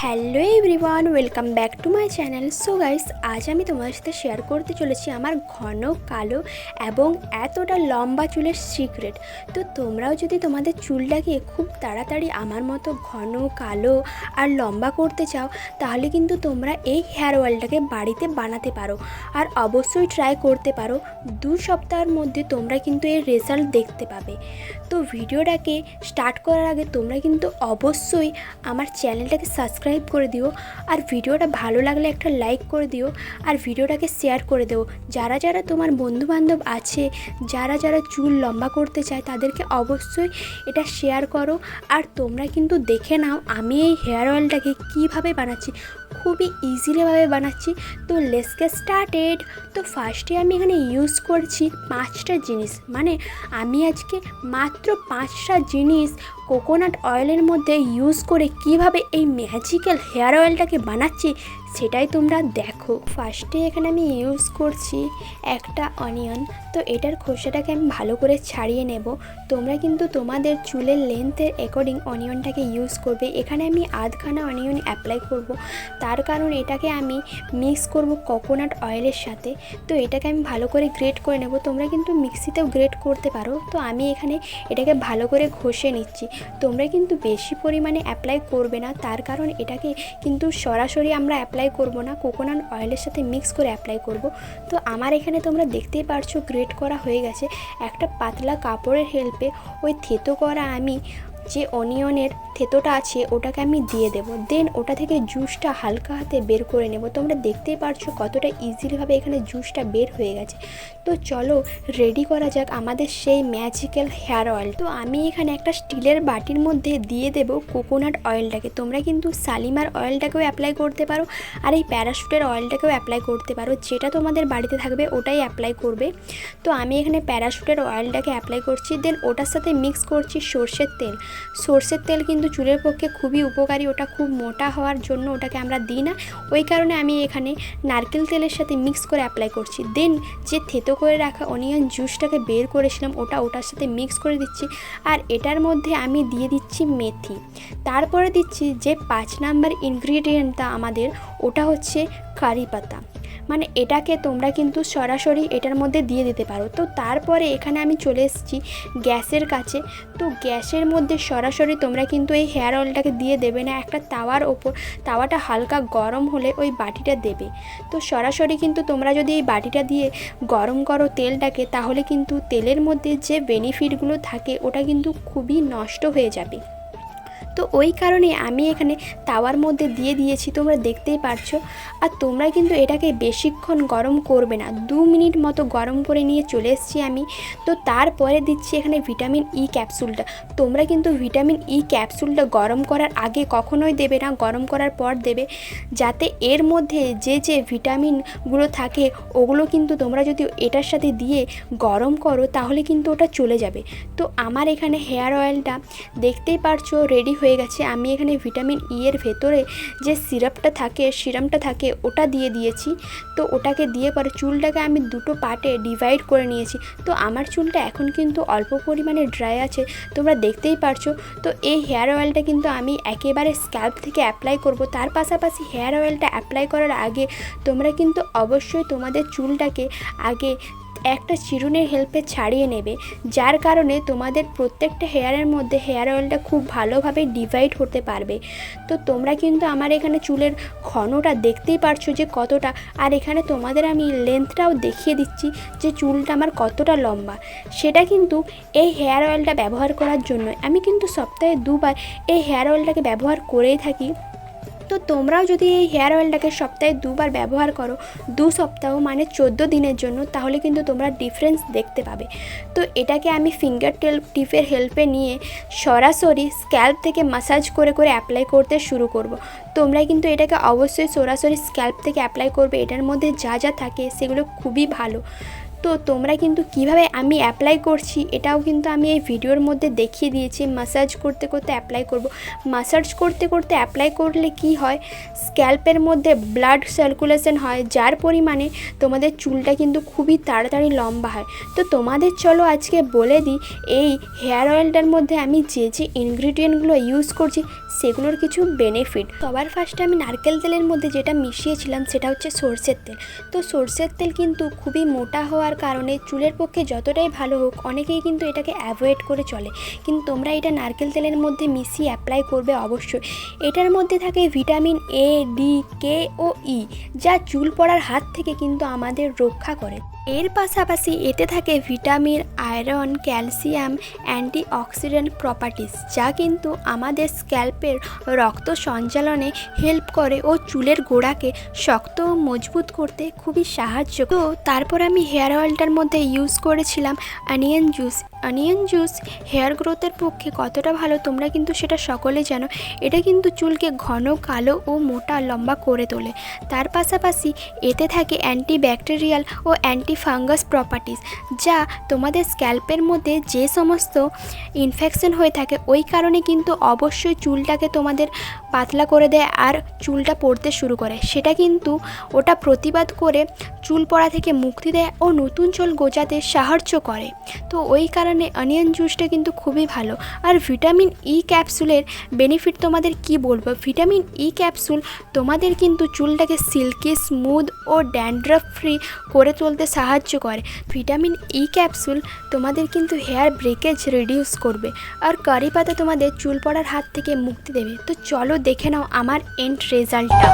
Hello everyone, welcome back to my channel. So guys, আজ আমি তোমাদের সাথে শেয়ার করতে চলেছি আমার ঘন কালো এবং এতটা লম্বা চুলের সিক্রেট। তো তোমরাও যদি তোমাদের চুলটাকে খুব তাড়াতাড়ি আমার মতো ঘন কালো আর লম্বা করতে চাও, তাহলে কিন্তু তোমরা এই হেয়ার অয়েলটাকে বাড়িতে বানাতে পারো আর অবশ্যই ট্রাই করতে পারো। 2 সপ্তাহের মধ্যে তোমরা কিন্তু এর রেজাল্ট দেখতে পাবে। তো ভিডিওটাকে স্টার্ট করার আগে তোমরা কিন্তু অবশ্যই আমার চ্যানেলটাকে সাবস্ক্রাইব করে দিও, আর ভিডিওটা ভালো লাগলে একটা লাইক করে দিও, আর ভিডিওটাকে শেয়ার করে দিও। যারা যারা তোমার বন্ধুবান্ধব আছে, যারা যারা চুল লম্বা করতে চায়, তাদেরকে অবশ্যই এটা শেয়ার করো। আর তোমরা কিন্তু দেখে নাও আমি এই হেয়ার অয়েলটাকে কীভাবে বানাচ্ছি, খুবই ইজিলিভাবে বানাচ্ছি। তো লেটস গেট স্টার্টেড। তো ফার্স্টে আমি এখানে ইউজ করছি 5টা জিনিস, মানে আমি আজকে মাত্র 5টা জিনিস কোকোনাট অয়েলের মধ্যে ইউজ করে কিভাবে এই ম্যাজিক্যাল হেয়ার অয়েলটাকে বানাচ্ছি সেটাই তোমরা দেখো। ফার্স্টে এখানে আমি ইউজ করছি একটা অনিয়ন। তো এটার খোসাটাকে আমি ভালো করে ছাড়িয়ে নেব। তোমরা কিন্তু তোমাদের চুলের লেন্থের অ্যাকর্ডিং অনিয়নটাকে ইউজ করবে। এখানে আমি আধখানা অনিয়ন অ্যাপ্লাই করব, তার কারণ এটাকে আমি মিক্স করব কোকোনাট অয়েলের সাথে। তো এটাকে আমি ভালো করে গ্রেট করে নেব। তোমরা কিন্তু মিক্সিতেও গ্রেট করতে পারো। তো আমি এখানে এটাকে ভালো করে ঘষে নিচ্ছি। তোমরা কিন্তু বেশি পরিমাণে অ্যাপ্লাই করবে না, তার কারণ এটাকে কিন্তু সরাসরি আমরা অ্যাপ্লাই করব না, কোকোনাট অয়েলের সাথে মিক্স করে অ্যাপ্লাই করব। তো আমার এখানে তোমরা দেখতেই পারছো গ্রেট করা হয়ে গেছে। একটা পাতলা কাপড়ের হেল্পে ওই থেতো করা আমি যে অনিয়নের থেতোটা আছে ওটাকে আমি দিয়ে দেব। দেন ওটা থেকে জুসটা হালকা হাতে বের করে নেব। তোমরা দেখতেই পারছো কতটা ইজিলিভাবে এখানে জুসটা বের হয়ে গেছে। তো চলো রেডি করা যাক আমাদের সেই ম্যাজিক্যাল হেয়ার অয়েল। তো আমি এখানে একটা স্টিলের বাটির মধ্যে দিয়ে দেব কোকোনাট অয়েলটাকে। তোমরা কিন্তু শালিমার অয়েলটাকেও অ্যাপ্লাই করতে পারো, আর এই প্যারাশুটের অয়েলটাকেও অ্যাপ্লাই করতে পারো। যেটা তোমাদের বাড়িতে থাকবে ওটাই অ্যাপ্লাই করবে। তো আমি এখানে প্যারাশুটের অয়েলটাকে অ্যাপ্লাই করছি। দেন ওটার সাথে মিক্স করছি সর্ষের তেল। সর্ষের তেল কিন্তু চুলের পক্ষে খুবই উপকারী। ওটা খুব মোটা হওয়ার জন্য ওটাকে আমরা দিই না, ওই কারণে আমি এখানে নারকেল তেলের সাথে মিক্স করে অ্যাপ্লাই করছি। দেন যে থেতো করে রাখা অনিয়ন জুসটাকে বের করেছিলাম ওটার সাথে মিক্স করে দিচ্ছি। আর এটার মধ্যে আমি দিয়ে দিচ্ছি মেথি। তারপরে দিচ্ছি যে 5 নাম্বার ইনগ্রিডিয়েন্টটা আমাদের, ওটা হচ্ছে কারি পাতা। মানে এটাকে তোমরা কিন্তু সরাসরি এটার মধ্যে দিয়ে দিতে পারো। তো তারপরে এখানে আমি চলে এসেছি গ্যাসের কাছে। তো গ্যাসের মধ্যে সরাসরি তোমরা কিন্তু এই হেয়ার অয়েলটাকে দিয়ে দেবে না, একটা তাওয়ার ওপর, তাওয়াটা হালকা গরম হলে ওই বাটিটা দেবে। তো সরাসরি কিন্তু তোমরা যদি এই বাটিটা দিয়ে গরম করো তেলটাকে, তাহলে কিন্তু তেলের মধ্যে যে বেনিফিটগুলো থাকে ওটা কিন্তু খুবই নষ্ট হয়ে যাবে। তো ওই কারণে আমি এখানে তাওয়ার মধ্যে দিয়ে দিয়েছি, তোমরা দেখতেই পারছো। আর তোমরা কিন্তু এটাকে বেশিক্ষণ গরম করবে না, 2 মিনিট মতো গরম করে নিয়ে চলে এসেছি আমি। তো তারপরে দিচ্ছি এখানে ভিটামিন ই ক্যাপসুলটা। তোমরা কিন্তু ভিটামিন ই ক্যাপসুলটা গরম করার আগে কখনোই দেবে না, গরম করার পর দেবে, যাতে এর মধ্যে যে যে ভিটামিনগুলো থাকে ওগুলো কিন্তু তোমরা যদি এটার সাথে দিয়ে গরম করো তাহলে কিন্তু ওটা চলে যাবে। তো আমার এখানে হেয়ার অয়েলটা দেখতেই পারছো রেডি হয়ে গেছে। আমি এখানে ভিটামিন ই এর ভেতরে যে সিরামটা থাকে ওটা দিয়ে দিয়েছি। তো ওটাকে দিয়ে পরে চুলটাকে আমি 2টো পার্টে ডিভাইড করে নিয়েছি। তো আমার চুলটা এখন কিন্তু অল্প পরিমাণে ড্রাই আছে, তোমরা দেখতেই পারছো। তো এই হেয়ার অয়েলটা কিন্তু আমি একেবারে স্ক্যাল্প থেকে অ্যাপ্লাই করব। তার পাশাপাশি হেয়ার অয়েলটা অ্যাপ্লাই করার আগে তোমরা কিন্তু অবশ্যই তোমাদের চুলটাকে আগে একটা চিরুনির হেল্পে ছাড়িয়ে নেবে, যার কারণে তোমাদের প্রত্যেকটা হেয়ারের মধ্যে হেয়ার অয়েলটা খুব ভালোভাবে ডিভাইড হতে পারবে। তো তোমরা কিন্তু আমার এখানে চুলের ঘনটা দেখতেই পারছো যে কতটা, আর এখানে তোমাদের আমি লেন্থটাও দেখিয়ে দিচ্ছি যে চুলটা আমার কতটা লম্বা। সেটা কিন্তু এই হেয়ার অয়েলটা ব্যবহার করার জন্য আমি কিন্তু সপ্তাহে 2 বার এই হেয়ার অয়েলটাকে ব্যবহার করেই থাকি। তো তোমরাও যদি এই হেয়ার অয়েলটাকে সপ্তাহে 2 বার ব্যবহার করো 2 সপ্তাহ মানে 14 দিনের জন্য, তাহলে কিন্তু তোমরা ডিফারেন্স দেখতে পাবে। তো এটাকে আমি ফিঙ্গার টিপের হেল্পে নিয়ে সরাসরি স্ক্যাল্প থেকে ম্যাসাজ করে করে অ্যাপ্লাই করতে শুরু করব। তোমরা কিন্তু এটাকে অবশ্যই সরাসরি স্ক্যাল্প থেকে অ্যাপ্লাই করবে। এটার মধ্যে যা যা থাকে সেগুলো খুবই ভালো। তো তোমরা কিন্তু কিভাবে আমি অ্যাপ্লাই করছি এটাও কিন্তু আমি এই ভিডিওর মধ্যে দেখিয়ে দিয়েছি। ম্যাসাজ করতে করতে অ্যাপ্লাই করব। ম্যাসাজ করতে করতে অ্যাপ্লাই করলে কি হয়, স্ক্যাল্পের মধ্যে ব্লাড সার্কুলেশন হয়, যার পরিমাণে তোমাদের চুলটা কিন্তু খুবই তাড়াতাড়ি লম্বা হয়। তো তোমাদের চলো আজকে বলে দিই এই হেয়ার অয়েলটার মধ্যে আমি যে যে ইনগ্রিডিয়েন্টগুলো ইউজ করছি সেগুলোর কিছু বেনিফিট। সবার ফার্স্টে আমি নারকেল তেলের মধ্যে যেটা মিশিয়েছিলাম সেটা হচ্ছে সরষের তেল। তো সরষের তেল কিন্তু খুবই মোটা হওয়ার কারণে চুলের পক্ষে যতটাই ভালো হোক অনেকেই কিন্তু এটাকে অ্যাভয়েড করে চলে, কিন্তু তোমরা এটা নারকেল তেলের মধ্যে মিশিয়ে অ্যাপ্লাই করবে অবশ্যই। এটার মধ্যে থাকে ভিটামিন এ, ডি, কে ও ই, যা চুল পড়ার হাত থেকে কিন্তু আমাদের রক্ষা করে। এর পাশাপাশি এতে থাকে vitamin, iron, calcium, antioxidant properties, যা কিন্তু আমাদের স্ক্যাল্পের রক্ত সঞ্চালনে হেল্প করে ও চুলের গোড়াকে শক্ত ও মজবুত করতে খুবই সাহায্য। তো তারপর আমি হেয়ার অয়েলটার মধ্যে ইউজ করেছিলাম onion juice. Onion juice hair গ্রোথের পক্ষে কতটা ভালো তোমরা কিন্তু সেটা সকলে জানো। এটা কিন্তু চুলকে ঘন, কালো ও মোটা লম্বা করে তোলে। তার পাশাপাশি এতে থাকে অ্যান্টিব্যাকটেরিয়াল ও ফাঙ্গাস প্রপার্টিস, যা তোমাদের স্ক্যাল্পের মধ্যে যে সমস্ত ইনফেকশন হয়ে থাকে ওই কারণে কিন্তু অবশ্যই চুলটাকে তোমাদের পাতলা করে দেয় আর চুলটা পড়তে শুরু করে, সেটা কিন্তু ওটা প্রতিবাদ করে চুল পড়া থেকে মুক্তি দেয় ও নতুন চুল গজাতে সাহায্য করে। তো ওই কারণে অনিয়ন জুসটা কিন্তু খুবই ভালো। আর ভিটামিন ই ক্যাপসুলের বেনিফিট তোমাদের কি বলবো। ভিটামিন ই ক্যাপসুল তোমাদের কিন্তু চুলটাকে সিল্কি, স্মুথ ও ড্যান্ড্রাফ ফ্রি করে তুলতে সাহায্য করে। ভিটামিন ই ক্যাপসুল তোমাদের কিন্তু হেয়ার ব্রেকেজ রিডিউস করবে আর কারি পাতা তোমাদের চুল পড়ার হাত থেকে মুক্তি দেবে। তো চলো দেখে নাও আমার এন্ড রেজাল্টটা।